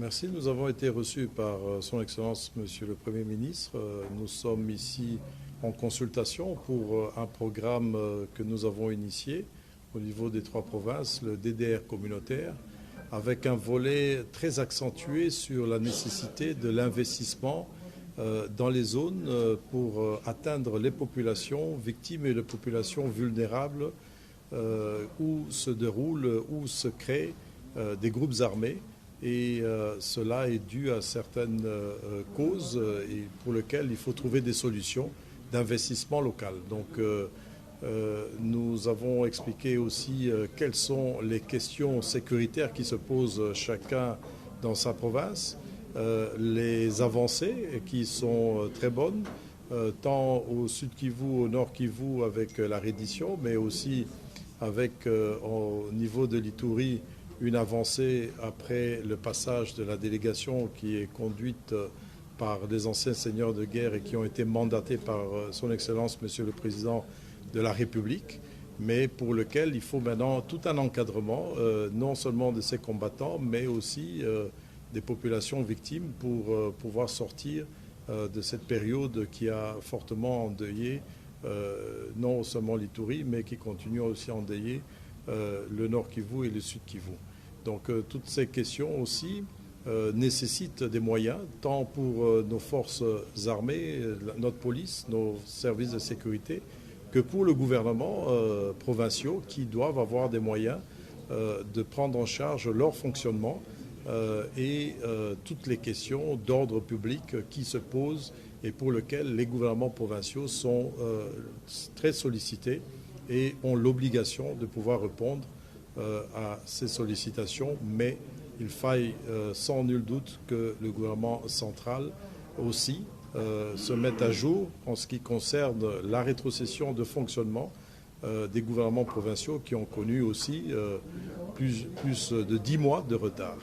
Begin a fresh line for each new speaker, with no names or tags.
Merci. Nous avons été reçus par Son Excellence Monsieur le Premier ministre. Nous sommes ici en consultation pour un programme que nous avons initié au niveau des 3 provinces, le DDR communautaire, avec un volet très accentué sur la nécessité de l'investissement dans les zones pour atteindre les populations victimes et les populations vulnérables où se déroulent, où se créent des groupes armés. Et cela est dû à certaines causes et pour lesquelles il faut trouver des solutions d'investissement local. Donc nous avons expliqué aussi quelles sont les questions sécuritaires qui se posent chacun dans sa province, les avancées qui sont très bonnes, tant au sud Kivu, au nord Kivu avec la reddition, mais aussi avec au niveau de l'Ituri, une avancée après le passage de la délégation qui est conduite par des anciens seigneurs de guerre et qui ont été mandatés par Son Excellence Monsieur le Président de la République, mais pour lequel il faut maintenant tout un encadrement, non seulement de ces combattants, mais aussi des populations victimes pour pouvoir sortir de cette période qui a fortement endeuillé non seulement l'Ituri, mais qui continue aussi à endeuiller le Nord Kivu et le Sud Kivu. Donc toutes ces questions aussi nécessitent des moyens, tant pour nos forces armées, notre police, nos services de sécurité, que pour le gouvernement provinciaux qui doivent avoir des moyens de prendre en charge leur fonctionnement et toutes les questions d'ordre public qui se posent et pour lesquelles les gouvernements provinciaux sont très sollicités et ont l'obligation de pouvoir répondre à ces sollicitations, mais il faille sans nul doute que le gouvernement central aussi se mette à jour en ce qui concerne la rétrocession de fonctionnement des gouvernements provinciaux qui ont connu aussi plus de 10 mois de retard.